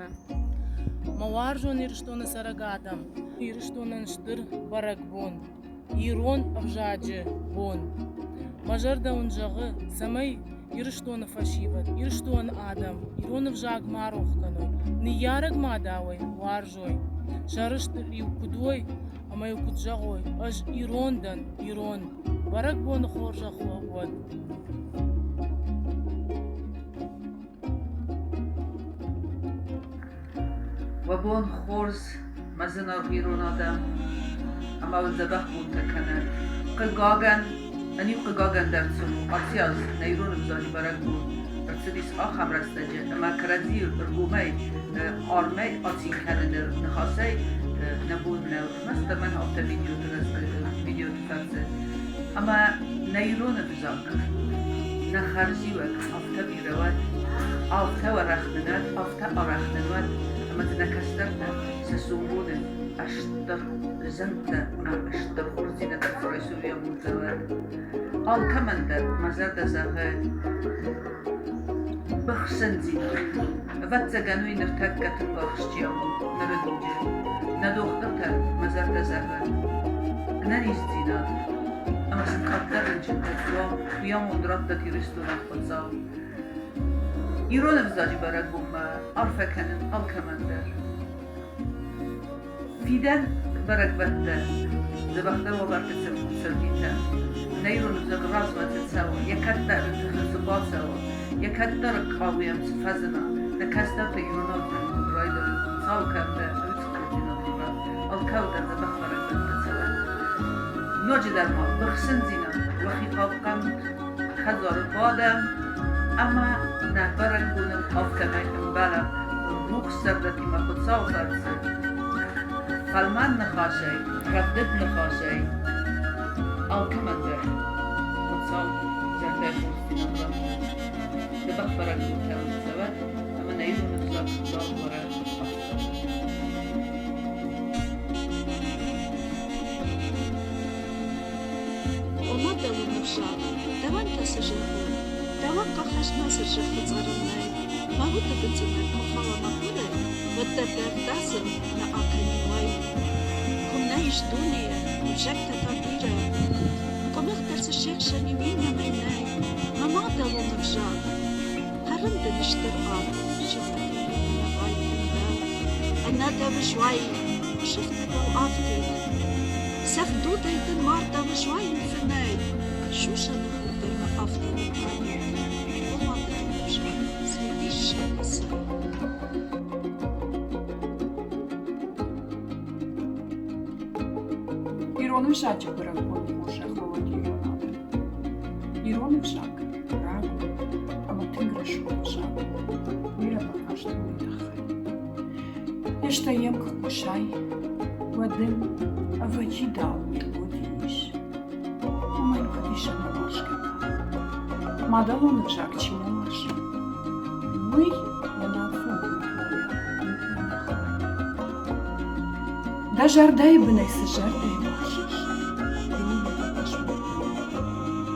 Ладно. Маваржон ирштона сарагадам, ирштонан штыр барак бон, ирон авжаджи бон. Мажарда унжагы, самай ирштона фашиват, ирштон адам, ирон авжаг марухканой, не яраг мадавой, варжой. Шарыштыр иукудой, ама иукуджагой, аж ирондан, ирон, барак бон хоржа хуагод. وبون خورز مزنا غيرون آدم اما الزبخ منتكنت قلقاقن انيو قلقاقن درسو آتياز نيرون بزاني برق بود برسديس آخم رستجه اما كرازي برقومي آرمي آتين كندر نخاسي نبون نو مست من هفته فيديو تفرزه اما نيرون بزاق نخرجي وك هفته بيروت هفته ورخننات هفته ارخننات اما تنكسترنا سسومونه اشتر زنده اونا اشتر خورزینه در فرایسویا موتوه آل کمندر مزرد زغه بخسنزینه واتزگانوی نرتکت بخشتیامو نردوجه ندوختر مزرد زغه ننیزدینا اما سنخدر رنجنده ویام ادرات دا تیرستونا خودزا ایرون افزاجی برد بوما عرفکنن الکمندر فیدن برد بده زبخته و برد سردیته نیرون افزاج رازمت سوا یکتر خزبات سوا یکتر قاویم سفزنا نکستر تیرونات رایدر سال کرده رزق کردینا دیبا الکودر زبخ برد بده سوا نوجه در ما بخسن زینا وخی قابقم خزار بادم اما نهبرن بودن آفکنای انبالا روح سردتی ما خود ساو فرسه فلمان نخاشه ردد نخاشه آلکمندر خود ساو جرده خورستین آدم دبخ برن بودن سواد اما نیرون افزاد ساو برن وما دلو نفشا دوان تسجربون دوان قخش ناصر شخص صارناي ما هو تبنتنا كخوا مقولة والدردار داسم نعاقني واي كم نايش دنيا وجبت تطيرة كم اخترس الشيخ شنيوين مناي ما دلو نفشا هرند نشتر آب شفتك يا باي أنا دم شوي وشفت لو آفتي سفدو ديدن مارتا وشوي فناي شو شنو درنا أفضل وما درناش سيدي الشمس ایرونم شاچه برم کنی موشه خواهدی ایروناده ایرونم شاک راگو اما تنگرشو شاک میره بکاشت میرخی یشتا یم کشای ودن اوجی داو میگودیش ومن کدیشه نماشکتا مادالونم شاک چی نماشه وی دا جردای بنیسه جردای باشش دنیا باشم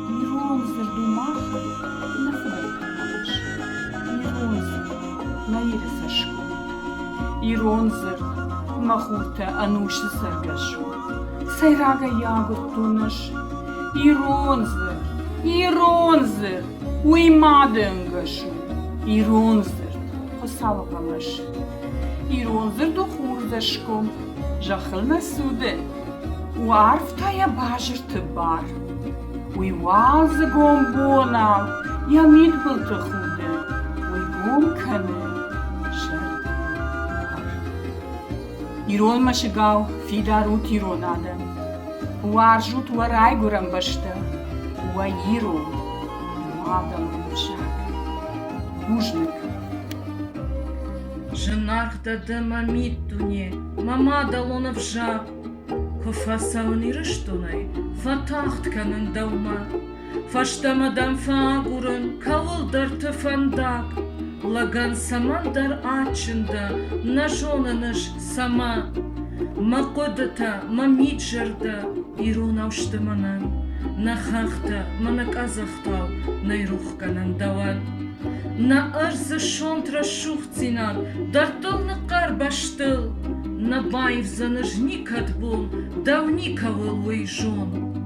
ایرون زردو ماخه نفدای بخش ایرون زرد نایرسه شو ایرون زرد مخوته انوش سرگشو سیراغا یاگرتونش ایرون زرد وی مادنگشو ایرون زرد خسالقمش ایرون زرد و خوردشکم جاخل مسوده و عرف تایا باجر تبار وی واز گم بونال یا مید بل تخوده وی گم کنه شرد بار ایرون مشگاو فیداروت ایرون آدم و عرجوت و رای گرم بشته و ایرون آدم مشاک گوشنک Женарда да мамитуне, мама далона в жаб, кофасауни рыштунай, фатахтканын даума, фаштамадан фагурын, кавылдар тыфандак, лаган самандар ачында, нажонаныш сама, мақодата, мамиджарда, ирон ауштыманан, нахахта, манаказахтал, найрухканан давад. На арзы шонтра шухцинан, дартыл ныкар баштыл, на байв занажникат бул, давникавыл уйжон.